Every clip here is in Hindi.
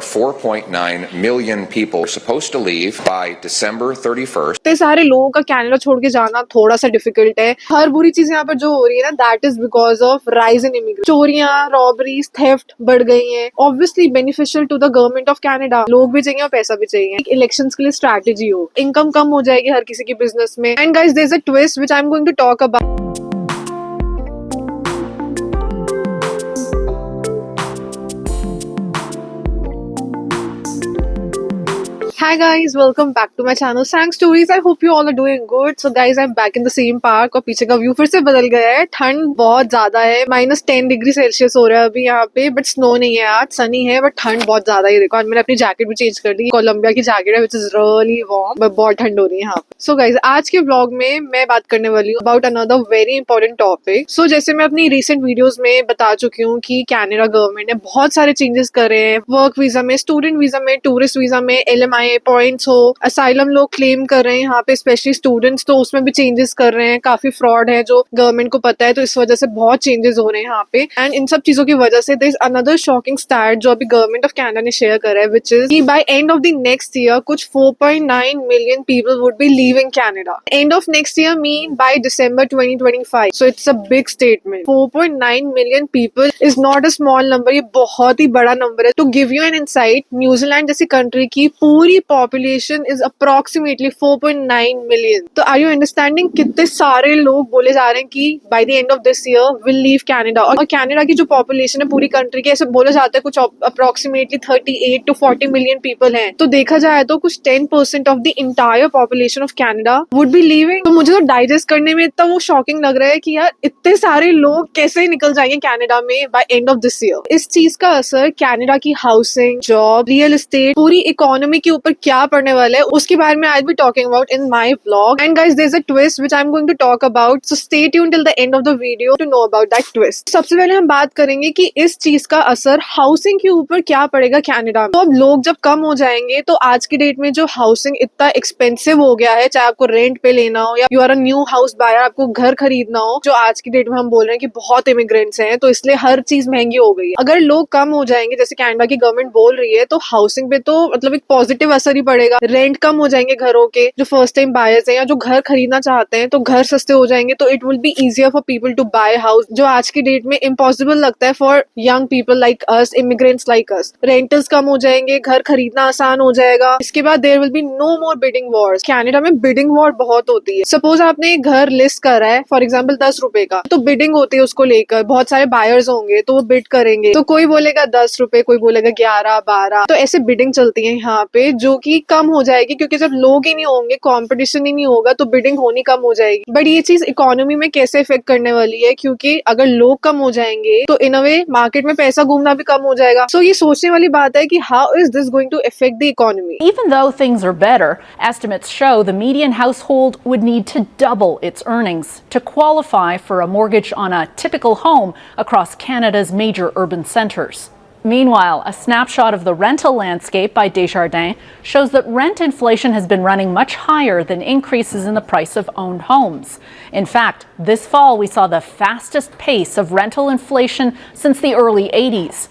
4.9 million people are supposed to leave by December 31st. इतने सारे लोगों का कनाडा छोड़ के जाना थोड़ा सा डिफिकल्ट है। हर बुरी चीज यहाँ पर जो हो रही है ना, that is because of rise in immigration. चोरियां, रॉबरीज, थेफ्ट बढ़ गई हैं। Obviously beneficial to the government of Canada. लोग भी चाहिए और पैसा भी चाहिए। इलेक्शंस के लिए स्ट्रैटेजी हो, इनकम कम हो जाएगी हर किसी की बिजनेस में। And guys, there is a twist which I am going to talk about. Hi guys, welcome back to my channel Sang Stories. I hope you all are doing good. So guys, I'm back in the same park और पीछे का व्यू फिर से बदल गया है। ठंड बहुत ज्यादा है, -10 डिग्री सेल्सियस हो रहा है अभी यहाँ पे, बट स्नो नहीं है आज, सनी है, बट ठंड बहुत ज्यादा है। देखो आज मैंने अपनी जैकेट भी चेंज कर दी, कोलंबिया की जैकेट है which is really warm, but बहुत ठंड हो रही है यहाँ पे। सो गाइज, आज के व्लॉग में मैं बात करने वाली हूँ about another very important topic. So जैसे मैं अपनी रिसेंट वीडियोज में बता चुकी हूँ कि कनाडा गवर्नमेंट ने बहुत सारे चेंजेस करे हैं, वर्क वीजा में, स्टूडेंट वीजा में, टूरिस्ट वीजा में, LMIA पॉइंट्स हो, असाइलम लोग क्लेम कर रहे हैं यहाँ पे, स्पेशली स्टूडेंट्स, तो उसमें भी चेंजेस कर रहे हैं। काफी फ्रॉड है जो गवर्नमेंट को पता है, तो इस वजह से बहुत चेंजेस हो रहे हैं यहाँ पे। एंड इन सब चीजों की वजह से there is another shocking stat जो अभी गवर्नमेंट ऑफ कनाडा ने शेयर करा है, विच इज कि by end of the next year कुछ 4.9 million people would be leaving Canada. End of next year mean by December 2025। So it's a big statement. 4.9 million people is not a small number, ये बहुत ही बड़ा नंबर है। To give you an insight, New Zealand जैसी कंट्री की पूरी पॉपुलेशन इज अप्रोक्सीमेटली 4.9 मिलियन। तो आर यू अंडरस्टैंडिंग कितने सारे लोग बोले जा रहे हैं कि by the end of this year will leave Canada. और कनाडा की जो पॉपुलेशन है पूरी कंट्री की, ऐसे बोला जाता है कुछ अप्रोक्सीमेटली 38 to 40 मिलियन पीपल हैं। तो देखा जाए तो कुछ 10% of the entire population of Canada would be leaving. तो मुझे तो डाइजेस्ट करने में इतना वो शॉकिंग लग रहा है कि यार इतने सारे लोग कैसे निकल जाएंगे कनाडा में by end of this year. इस चीज का असर कनाडा की हाउसिंग, जॉब, रियल एस्टेट, पूरी इकोनॉमी के ऊपर क्या पड़ने वाला है, उसके बारे में I will be talking about in my vlog. And guys, there is a twist which I am going to talk about, so stay tuned till the end of the video to know about that twist. सबसे पहले हम बात करेंगे कि इस चीज का असर हाउसिंग के ऊपर क्या पड़ेगा कनाडा में। तो अब लोग जब कम हो जाएंगे, तो आज की डेट में जो हाउसिंग इतना एक्सपेंसिव हो गया है, चाहे आपको रेंट पे लेना हो या you are a new house buyer, आपको घर खरीदना हो, जो आज की डेट में हम बोल रहे हैं कि बहुत इमिग्रेंट्स हैं, तो इसलिए हर चीज महंगी हो गई है। अगर लोग कम हो जाएंगे, जैसे कनाडा की गवर्नमेंट बोल रही है, तो हाउसिंग पे तो मतलब एक पॉजिटिव असर ही पड़ेगा। रेंट कम हो जाएंगे घरों के, जो फर्स्ट टाइम बायर्स हैं या जो घर खरीदना चाहते हैं, तो घर सस्ते हो जाएंगे, तो it will be easier for people to buy house, जो आज की डेट में इम्पॉसिबल लगता है for young people like us, immigrants like us. Rentals कम हो जाएंगे, घर खरीदना आसान हो जाएगा। इसके बाद there will be no more bidding wars. Canada में बिडिंग वॉर बहुत होती है। सपोज आपने एक घर लिस्ट करा है फॉर एग्जाम्पल 10 रुपए का, तो बिडिंग होती है उसको लेकर, बहुत सारे बायर्स होंगे तो वो बिड करेंगे, तो कोई बोलेगा 10 रुपए, कोई बोलेगा 11, 12, तो ऐसे बिडिंग चलती है यहाँ पे, जो कि कम हो जाएगी क्योंकि जब लोग ही नहीं होंगे, कंपटीशन ही नहीं होगा, तो बिडिंग होनी कम हो जाएगी। बट ये चीज इकोनॉमी में कैसे इफेक्ट करने वाली है, क्योंकि अगर लोग कम हो जाएंगे तो इन अ वे मार्केट में पैसा घूमना भी कम हो जाएगा। सो ये सोचने वाली बात है कि how is this going to effect the economy. Even though things are better, estimates show the median household would need to double its earnings to qualify for a mortgage on a typical home across Canada's major urban centres. Meanwhile, a snapshot of the rental landscape by Desjardins shows that rent inflation has been running much higher than increases in the price of owned homes. In fact, this fall we saw the fastest pace of rental inflation since the early 80s.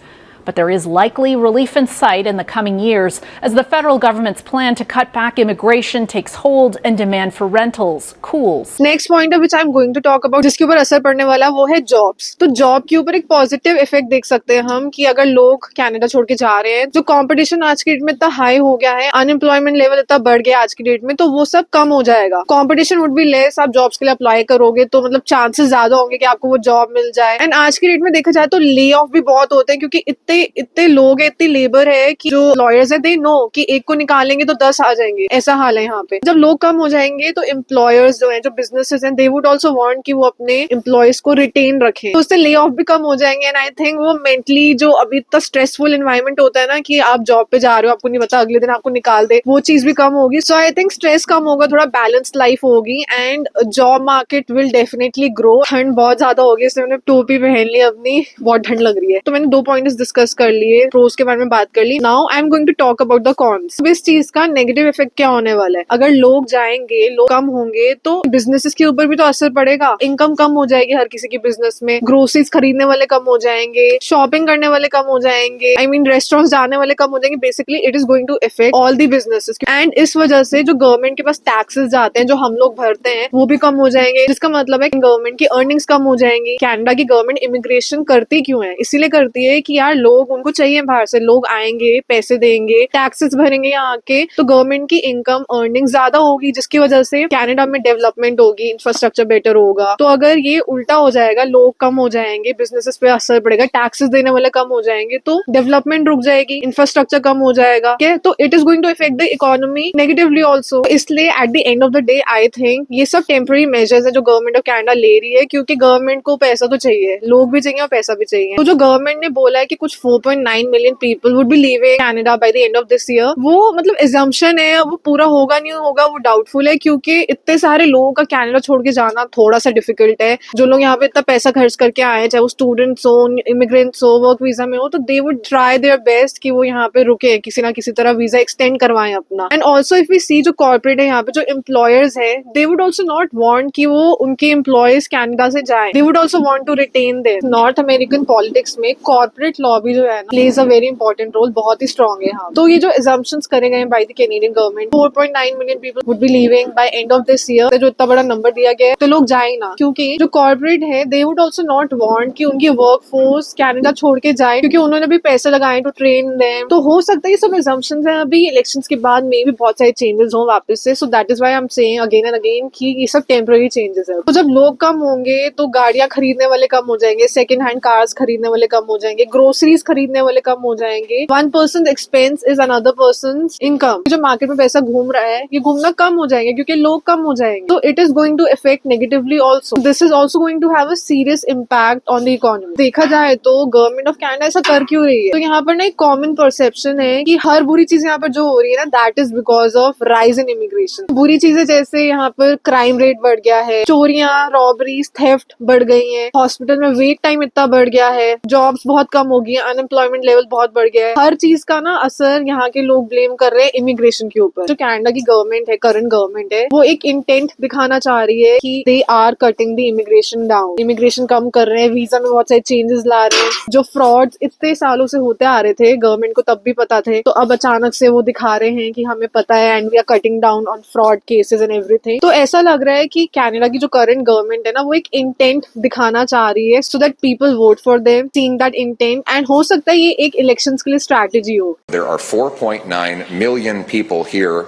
But there is likely relief in sight in the coming years as the federal government's plan to cut back immigration takes hold and demand for rentals cools. Next point which I am going to talk about, जिसके ऊपर असर पड़ने वाला वो है जॉब्स। तो जॉब के ऊपर एक पॉजिटिव इफेक्ट देख सकते हैं हम कि अगर लोग कनाडा छोड़ के जा रहे हैं, जो कंपटीशन आज की डेट में इतना हाई हो गया है, अनएम्प्लॉयमेंट लेवल इतना बढ़ गया आज की डेट में, तो वो सब कम हो जाएगा। कंपटीशन वुड बी लेस, आप जॉब्स के लिए अप्लाई करोगे तो मतलब चांसेस ज्यादा होंगे कि आपको वो जॉब मिल जाए। एंड आज की डेट में देखा जाए तो ले ऑफ भी बहुत होते हैं, क्योंकि इतने लोग हैं, इतनी लेबर है कि जो लॉयर्स है दे नो कि एक को निकालेंगे तो 10 आ जाएंगे, ऐसा हाल है यहाँ पे। जब लोग कम हो जाएंगे तो एम्प्लॉयर्स जो हैं, जो बिजनेसेस हैं, दे वुड आल्सो वांट कि वो अपने एम्प्लॉयज को रिटेन रखें, तो उससे ले ऑफ भी कम हो जाएंगे। एंड आई थिंक वो मेंटली जो अभी इतना स्ट्रेसफुल एनवायरनमेंट होता है ना कि आप जॉब पे जा रहे हो, आपको नहीं पता अगले दिन आपको निकाल दे, वो चीज भी कम होगी। सो आई थिंक स्ट्रेस कम होगा, थोड़ा बैलेंस्ड लाइफ होगी and job market will definitely grow. ठंड बहुत ज्यादा होगी, इसलिए मैंने टोपी पहन ली अपनी, बहुत ठंड लग रही है। तो मैंने 2 पॉइंट्स डिस्कस डिस्कस कर लिए, प्रोस के बारे में बात कर ली. Now I am going to talk about the cons. इस चीज का नेगेटिव इफेक्ट क्या होने वाला है? अगर लोग जाएंगे, लोग कम होंगे तो बिजनेसेस के ऊपर भी तो असर पड़ेगा. इनकम कम हो जाएगी हर किसी की बिजनेस में. ग्रोसरीज खरीदने वाले कम हो जाएंगे, शॉपिंग करने वाले कम हो जाएंगे, आई मीन रेस्टोरेंट्स जाने वाले कम हो जाएंगे. Basically it is going to effect all the businesses. एंड इस वजह से जो गवर्नमेंट के पास टैक्सेस जाते हैं, जो हम लोग भरते हैं, वो भी कम हो जाएंगे. जिसका मतलब है गवर्नमेंट की अर्निंग्स कम हो जाएंगी. कनाडा की गवर्नमेंट इमिग्रेशन करती क्यों है? इसीलिए करती है कि यार लोग, उनको चाहिए बाहर से लोग आएंगे, पैसे देंगे, टैक्सेस भरेंगे यहाँ आके, तो गवर्नमेंट की इनकम अर्निंग ज्यादा होगी, जिसकी वजह से कनाडा में डेवलपमेंट होगी, इंफ्रास्ट्रक्चर बेटर होगा. तो अगर ये उल्टा हो जाएगा, लोग कम हो जाएंगे, बिजनेसेस पे असर पड़ेगा, टैक्सेस देने वाले कम हो जाएंगे, तो डेवलपमेंट रुक जाएगी, इंफ्रास्ट्रक्चर कम हो जाएगा. तो it is going to effect the economy negatively also. इसलिए at the end of the day I think ये सब टेम्पररी मेजर्स है जो गवर्नमेंट ऑफ कनाडा ले रही है, क्योंकि गवर्नमेंट को पैसा तो चाहिए, लोग भी चाहिए और पैसा भी चाहिए. तो जो गवर्नमेंट ने बोला है कि कुछ 4.9 million people would be leaving Canada by the end of this year, वो मतलब एजम्पशन है, वो पूरा होगा नहीं होगा वो डाउटफुल है, क्योंकि इतने सारे लोगों का कनाडा छोड़ के जाना थोड़ा सा डिफिकल्ट है. जो लोग यहाँ पे इतना पैसा खर्च करके आए हैं, चाहे वो स्टूडेंट्स हो, इमिग्रेंट्स हो, वर्क वीजा में हो, तो they would try their best कि वो यहाँ पे रुके, किसी ना किसी तरह वीजा एक्सटेंड करवाएं अपना. And also if we see जो कॉर्पोरेट है यहाँ पे, जो एम्प्लॉयर्स है, they would also not want कि वो उनके एम्प्लॉयज कनाडा से जाए. They would also want to retain them. North American politics में कॉर्पोरेट लॉबी जो है ना, plays a very important role, बहुत ही स्ट्रॉन्ग है यहाँ. तो ये जो assumptions करे गए by the Canadian government, 4.9 million people would be leaving by end of this year, जो इतना बड़ा नंबर दिया गया है, तो लोग जाए ना, क्योंकि जो कॉर्पोरेट है they would also not want कि उनकी वर्क फोर्स कनाडा छोड़ के जाए, क्योंकि उन्होंने भी पैसे लगाए टू ट्रेन देम. तो हो सकता है ये सब assumptions है. अभी इलेक्शंस के बाद में भी बहुत सारे चेंजेस हो वापस से. So that is why I am saying again and again कि ये सब टेम्पररी चेंजेस है. तो जब लोग कम होंगे तो गाड़ियां खरीदने वाले कम हो जाएंगे, सेकंड हैंड कार्स खरीदने वाले कम हो जाएंगे, ग्रोसरीज खरीदने वाले कम हो जाएंगे. One person expense is another person income. जो मार्केट में पैसा घूम रहा है, ये घूमना कम हो जाएंगे क्योंकि लोग कम हो जाएंगे. तो it is going to effect negatively also. This is also going to have a serious impact on the economy. देखा जाए तो गवर्नमेंट ऑफ कनाडा ऐसा कर क्यों रही है? तो यहाँ पर ना एक कॉमन परसेप्शन है कि हर बुरी चीज यहाँ पर जो हो रही है ना, that is because of rise in immigration. बुरी चीजें जैसे यहाँ पर क्राइम रेट बढ़ गया है, चोरियां, रॉबरीज, थेफ्ट बढ़ गई है, हॉस्पिटल में वेट टाइम इतना बढ़ गया है, जॉब्स बहुत कम हो गई है, अनएम्प्लॉयमेंट लेवल बहुत बढ़ गया है. हर चीज का ना असर यहाँ के लोग ब्लेम कर रहे हैं इमिग्रेशन के ऊपर. जो कनाडा की गवर्नमेंट है, करंट गवर्नमेंट है, वो एक इंटेंट दिखाना चाह रही है कि they are cutting the immigration down. Immigration कम कर रहे हैं, वीजा में बहुत सारे चेंजेस ला रहे हैं. जो फ्रॉड इतने सालों से होते आ रहे थे, गवर्नमेंट को तब भी पता थे, तो अब अचानक से वो दिखा रहे हैं कि हमें पता है and we are cutting down on fraud cases and everything. तो ऐसा लग रहा है कि कनाडा की जो करंट गवर्नमेंट है ना, वो एक इंटेंट दिखाना चाह रही है so that people vote for them, seeing that intent. And हो सकता है ये एक इलेक्शंस के लिए स्ट्रैटेजी हो. There are 4.9 million people here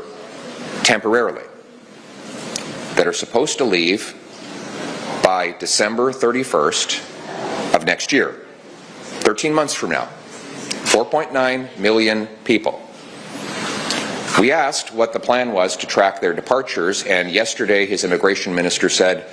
temporarily that are supposed to leave by December 31st of next year, 13 months from now. 4.9 million people. We asked what the plan was to track their departures, and yesterday his immigration minister said,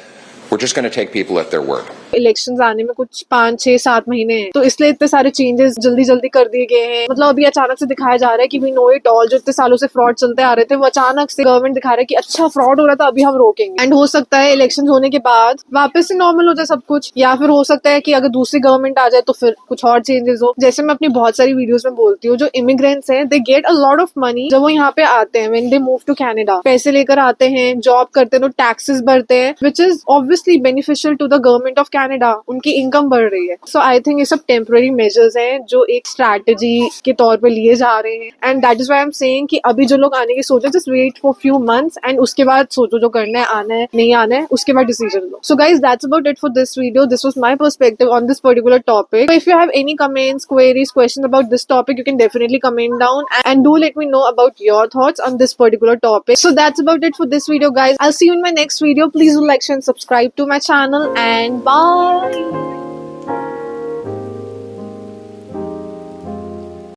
we're just going to take people at their word. Elections आने में कुछ 5, 6, 7 महीने हैं, तो इसलिए इतने सारे चेंजेस जल्दी जल्दी कर दिए गए हैं. मतलब अभी अचानक से दिखाया जा रहा है कि वी नो इट ऑल. जो इतने सालों से फ्रॉड चलते आ रहे थे, वो अचानक से गवर्नमेंट दिखा रहा है कि अच्छा फ्रॉड हो रहा था, अभी हम रोकेंगे. एंड हो सकता है इलेक्शन होने के बाद वापस से नॉर्मल हो जाए सब कुछ, या फिर हो सकता है कि अगर दूसरी गवर्नमेंट आ जाए तो फिर कुछ और चेंजेस हो. जैसे मैं अपनी बहुत सारी वीडियोस में बोलती हूँ, जो इमिग्रेंट्स हैं they get a lot of money जब वो यहाँ पे आते हैं. When they move to Canada, पैसे लेकर आते हैं, जॉब करते हैं, तो टैक्सेस भरते हैं, which is obviously beneficial to the government of Canada. उनकी इनकम बढ़ रही है. सो आई थिंक ये सब टेम्पररी मेजर्स हैं जो एक स्ट्रैटेजी के तौर पे लिए जा रहे हैं. And that is why I am saying कि अभी जो लोग आने की सोच रहे हैं, just wait for few months एंड उसके बाद सोचो जो करना है, आना है नहीं आना है, उसके बाद decision low. So guys, that's about it for this video. This was my perspective on this particular topic. If you have any comments, queries, questions about this topic, you can definitely comment down and do let me know about your thoughts on this particular topic. So that's about it for this video, guys. I'll see you in my next video. Please do like, share and subscribe to my channel, and bye.